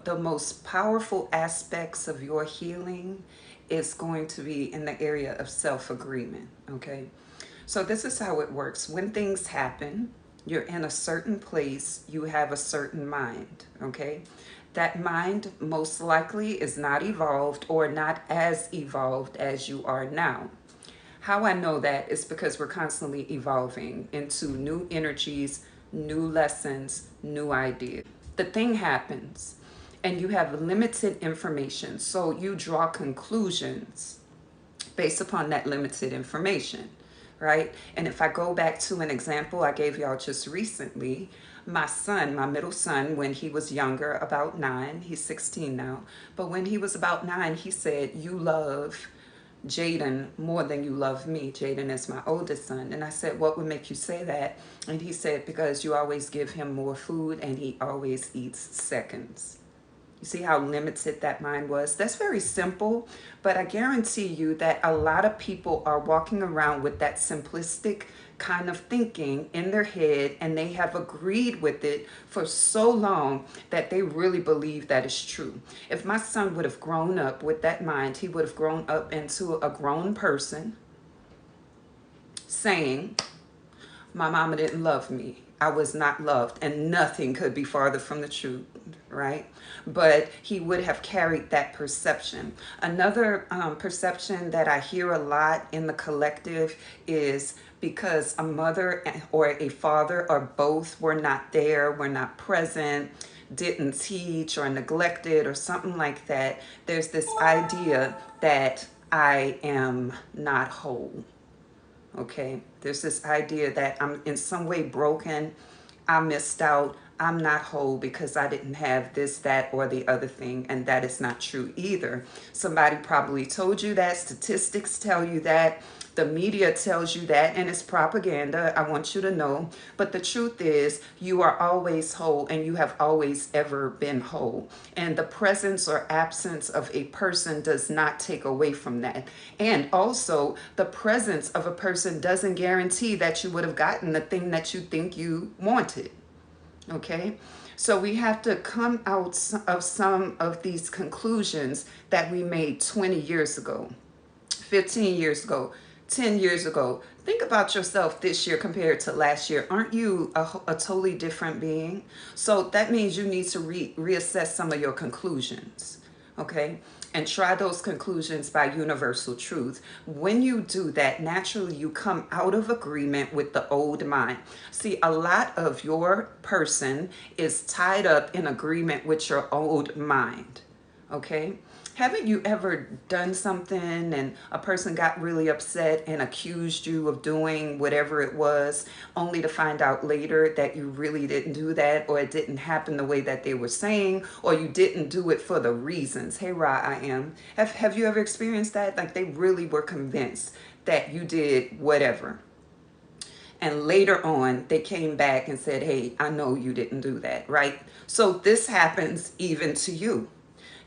the most powerful aspects of your healing is going to be in the area of self-agreement, okay? So this is how it works. When things happen, you're in a certain place, you have a certain mind, okay? That mind most likely is not evolved or not as evolved as you are now. How I know that is because we're constantly evolving into new energies, new lessons, new ideas. The thing happens and you have limited information, so you draw conclusions based upon that limited information, right? And if I go back to an example I gave y'all just recently, my son, my middle son, when he was younger, about 9, he's 16 now, but when he was about 9, he said, "You love Jaden more than you love me." Jaden is my oldest son. And I said, "What would make you say that?" And he said, "Because you always give him more food and he always eats seconds." You see how limited that mind was? That's very simple, but I guarantee you that a lot of people are walking around with that simplistic kind of thinking in their head, and they have agreed with it for so long that they really believe that is true. If my son would have grown up with that mind, he would have grown up into a grown person saying, "My mama didn't love me. I was not loved," and nothing could be farther from the truth, right? But he would have carried that perception. Another perception that I hear a lot in the collective is because a mother or a father or both were not there, were not present, didn't teach or neglected or something like that, there's this idea that I am not whole. Okay, there's this idea that I'm in some way broken, I missed out, I'm not whole because I didn't have this, that, or the other thing, and that is not true either. Somebody probably told you that, statistics tell you that, the media tells you that, and it's propaganda, I want you to know. But the truth is, you are always whole, and you have always ever been whole. And the presence or absence of a person does not take away from that. And also, the presence of a person doesn't guarantee that you would have gotten the thing that you think you wanted. Okay? So we have to come out of some of these conclusions that we made 20 years ago, 15 years ago, 10 years ago. Think about yourself this year compared to last year. Aren't you a totally different being? So that means you need to reassess some of your conclusions, okay? And try those conclusions by universal truth. When you do that, naturally you come out of agreement with the old mind. See, a lot of your person is tied up in agreement with your old mind, okay? Haven't you ever done something and a person got really upset and accused you of doing whatever it was, only to find out later that you really didn't do that, or it didn't happen the way that they were saying, or you didn't do it for the reasons? Hey, Ra, I am. Have you ever experienced that? Like they really were convinced that you did whatever. And later on, they came back and said, "Hey, I know you didn't do that," right? So this happens even to you.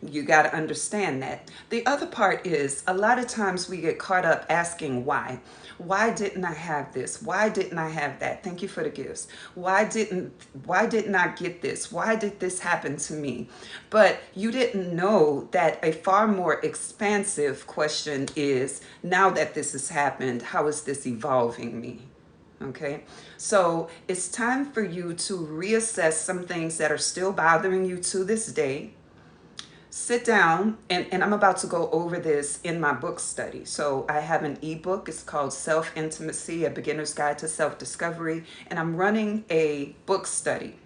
You got to understand that. The other part is a lot of times we get caught up asking why. Why didn't I have this? Why didn't I have that? Thank you for the gifts. Why didn't I get this? Why did this happen to me? But you didn't know that a far more expansive question is, now that this has happened, how is this evolving me? Okay, so it's time for you to reassess some things that are still bothering you to this day. Sit down, and I'm about to go over this in my book study. So I have an ebook. It's called Self-Intimacy, A Beginner's Guide to Self-Discovery. And I'm running a book study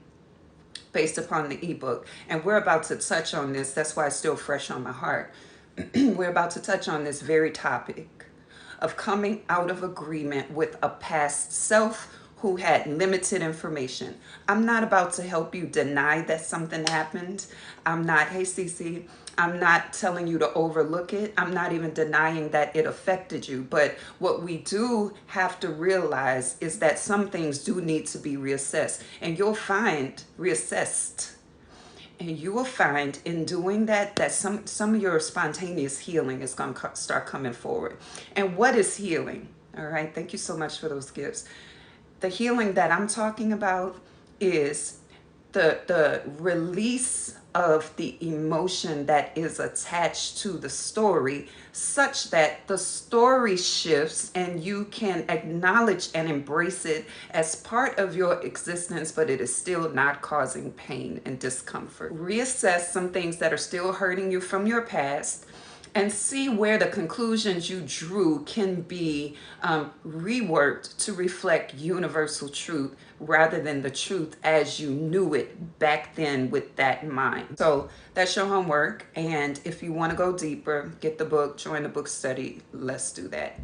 based upon the ebook. And we're about to touch on this. That's why it's still fresh on my heart. We're about to touch on this very topic of coming out of agreement with a past self who had limited information. I'm not about to help you deny that something happened. I'm not, hey Cece, I'm not telling you to overlook it. I'm not even denying that it affected you. But what we do have to realize is that some things do need to be reassessed. And you'll find reassessed. And you will find in doing that, that some of your spontaneous healing is going to start coming forward. And what is healing? All right. Thank you so much for those gifts. The healing that I'm talking about is the release of the emotion that is attached to the story, such that the story shifts and you can acknowledge and embrace it as part of your existence, but it is still not causing pain and discomfort. Reassess some things that are still hurting you from your past, and see where the conclusions you drew can be reworked to reflect universal truth rather than the truth as you knew it back then with that in mind. So that's your homework. And if you want to go deeper, get the book, join the book study. Let's do that.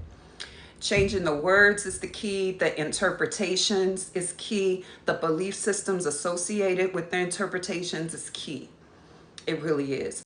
Changing the words is the key. The interpretations is key. The belief systems associated with the interpretations is key. It really is.